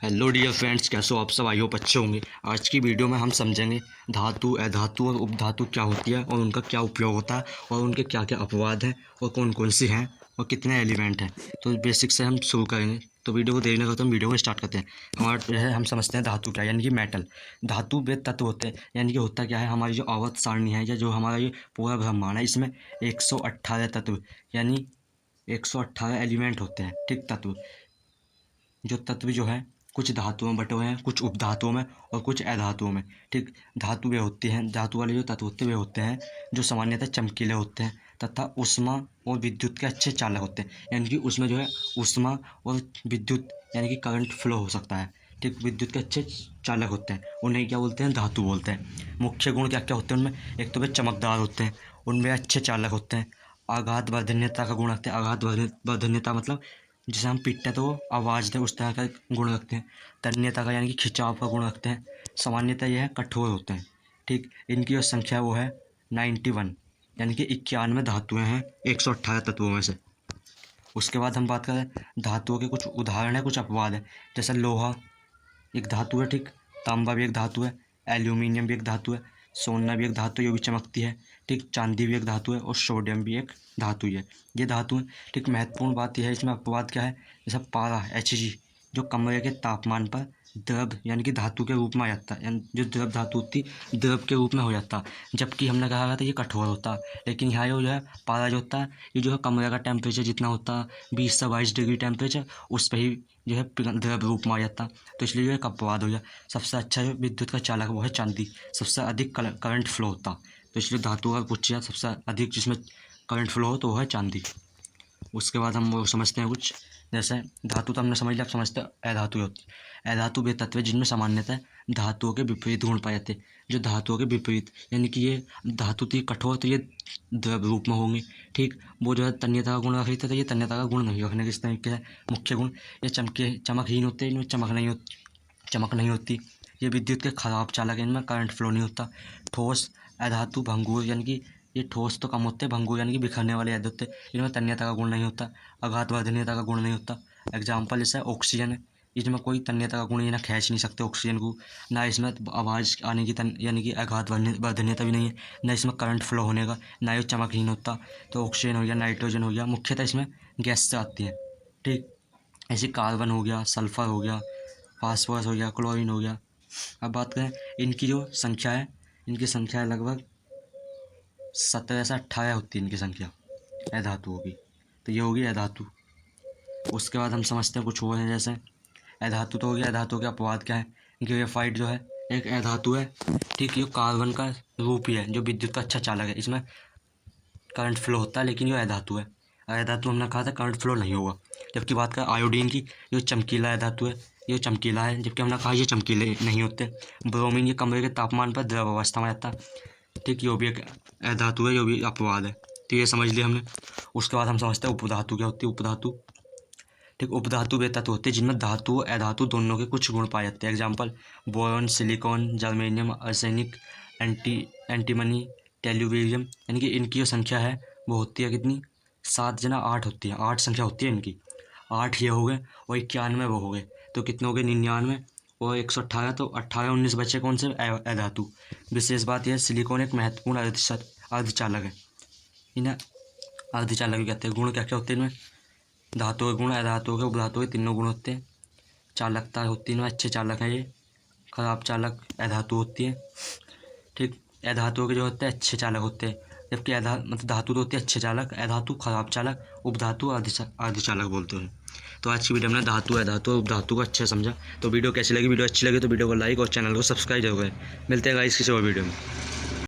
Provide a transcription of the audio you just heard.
Hello dear friends, कैसे हो आप सब? आई होप अच्छे होंगे। आज की वीडियो में हम समझेंगे धातु, अधातु और उपधातु क्या होती है और उनका क्या उपयोग होता है और उनके क्या क्या अपवाद हैं और कौन कौन सी हैं और कितने एलिमेंट हैं। तो बेसिक से हम शुरू करेंगे। तो वीडियो को देरी न करते हम वीडियो को स्टार्ट करते हैं। हमारा जो है हम समझते हैं धातु क्या, यानी कि मेटल। धातु वे तत्व होते हैं, यानी कि होता क्या है, हमारी जो आवर्त सारणी है या जो हमारा ये पूरा ब्रह्मांड है, इसमें 118 तत्व यानी 118 एलिमेंट होते हैं। ठीक, तत्व जो तत्व जो है कुछ धातुओं में बटे हुए हैं, कुछ उपधातुओं में और कुछ अधातुओं में। ठीक, धातु वे होते हैं, धातु वाले जो तत्व होते हैं वे होते हैं जो सामान्यतः चमकीले होते हैं तथा ऊष्मा और विद्युत के अच्छे चालक होते हैं। यानी कि उसमें जो है ऊष्मा और विद्युत यानी कि करंट फ्लो हो सकता है। ठीक, विद्युत के अच्छे चालक होते हैं, उन्हें क्या बोलते हैं? धातु बोलते हैं। मुख्य गुण क्या क्या होते हैं उनमें? एक तो वे चमकदार होते हैं, उनमें अच्छे चालक होते हैं। आघात वर्धन्यता का गुण रखते हैं। आघात वर्धन्यता मतलब जैसे हम पीटते हैं तो वो आवाज़ दे, उस तरह का गुण रखते हैं। तन्यता का यानी कि खिंचाव का गुण रखते हैं। सामान्यतः यह कठोर होते हैं। ठीक, इनकी जो संख्या है वो है 91, यानी कि 91 धातुएं हैं 118 तत्वों में से। उसके बाद हम बात करें धातुओं के कुछ उदाहरण है, कुछ अपवाद है। जैसे लोहा एक धातु है, ठीक, तांबा भी एक धातु है, एल्यूमिनियम भी एक धातु है, सोना भी एक धातु है, ये भी चमकती है। ठीक, चांदी भी एक धातु है और सोडियम भी एक धातु है। ये धातु है। ठीक, महत्वपूर्ण बात यह है, इसमें अपवाद क्या है? जैसे पारा Hg जो कमरे के तापमान पर द्रव यानी कि धातु के रूप में आ जाता है, यानी जो द्रव धातु होती द्रव के रूप में हो जाता। जबकि हमने कहा था ये कठोर होता, लेकिन यहाँ जो है पारा जो होता है ये जो है कमरे का टेम्परेचर जितना होता 20 से 22 डिग्री टेम्परेचर, उस पर ही जो है द्रव रूप में आ जाता। तो इसलिए जो है अपवाद हो गया। सबसे अच्छा जो विद्युत का चालक वो है चांदी, सबसे अधिक करंट फ्लो होता। तो इसलिए धातु का पूछिए सबसे अधिक जिसमें करंट फ्लो हो तो वो है चांदी। उसके बाद हम वो समझते हैं कुछ, जैसे धातु तो हमने समझ लिया, आप समझते हैं अधातु होती है। अधातु वे तत्व जिनमें सामान्यतः धातुओं के विपरीत गुण पाए जाते हैं। जो धातुओं के विपरीत यानी कि ये धातु थी कठोर तो ये द्रव रूप में होंगे। ठीक, वो जो है तन्यता का गुण रख लेते तो ये तन्यता का गुण नहीं रखने के इस तरीके है मुख्य गुण। ये चमकहीन होते हैं, इनमें चमक नहीं होती। ये विद्युत के खराब चालक है, इनमें करंट फ्लो नहीं होता। ठोस अधातु भंगुर यानी कि ये ठोस तो कम होते हैं, भंगुर यानी कि बिखरने वाले अधातु होते हैं, इनमें तन्यता का गुण नहीं होता, आघात वर्धनीयता का गुण नहीं होता। एग्जाम्पल जैसे ऑक्सीजन है, इसमें कोई तन्यता का गुण, ये ना खींच नहीं सकते ऑक्सीजन को, ना इसमें आवाज़ आने की यानी कि आघात वर्धनीयता भी नहीं है, ना इसमें करंट फ्लो होने का, ना ये चमकहीन होता। तो ऑक्सीजन हो गया, नाइट्रोजन हो गया, मुख्यतः इसमें गैस से आती है। ठीक, ऐसे कार्बन हो गया, सल्फर हो गया, फास्फोरस हो गया, क्लोरीन हो गया। अब बात करें इनकी जो संख्या है, इनकी संख्या है लगभग 17 से 18 होती है इनकी संख्या अधातुओं की। तो ये होगी अधातु। उसके बाद हम समझते हैं कुछ और है, जैसे अधातु तो हो गया। अधातु के अपवाद क्या है? ग्रेफाइट जो है एक अधातु है। ठीक, ये कार्बन का रूप ही है जो विद्युत का अच्छा चालक है, इसमें करंट फ्लो होता है, लेकिन ये अधातु है। अधातु हमने कहा था करंट फ्लो नहीं होगा। जबकि बात करें आयोडीन की, जो चमकीला अधातु है, ये चमकीला है, जबकि हमने कहा ये चमकीले नहीं होते। ब्रोमीन ये कमरे के तापमान पर द्रव अवस्था में रहता है। ठीक, ये भी एक अधातु है, ये भी अपवाद है। तो ये समझ लिया हमने। उसके बाद हम समझते हैं उपधातु क्या होती है। उपधातु, ठीक, उपधातु वे तत्व होते हैं जिनमें धातु और अधातु दोनों के कुछ गुण पाए जाते हैं। Example boron, silicon, germanium, arsenic, antimony, tellurium. यानी कि इनकी जो संख्या है वो होती है कितनी? 7 जना 8 होती है, 8 संख्या होती है इनकी। 8 ये हो गए और 91 वो हो गए, तो कितने हो गए? 99 और 118। तो 18 19 बचे कौन से? अधातु। विशेष बात यह है सिलिकॉन एक महत्वपूर्ण अर्धचालक है। इन्हें अर्धचालक भी कहते हैं। गुण क्या क्या होते हैं इनमें? धातु के गुण, अधातु के, उपधातु के तीनों गुण होते हैं। चालकता होती है इनमें, अच्छे चालक हैं ये। खराब चालक अधातु होती है। ठीक, अधातुओं के जो होते हैं अच्छे चालक होते हैं, जबकि मतलब धातु तो होती है अच्छे चालक, अधातु खराब चालक, उपधातु अर्धचालक बोलते हैं। तो आज की वीडियो में धातु अधातु और उपधातु को अच्छे समझा। तो वीडियो कैसी लगी? वीडियो अच्छी लगी तो वीडियो को लाइक और चैनल को सब्सक्राइब जरूर करें। मिलते हैं गाइस किसी और वीडियो में।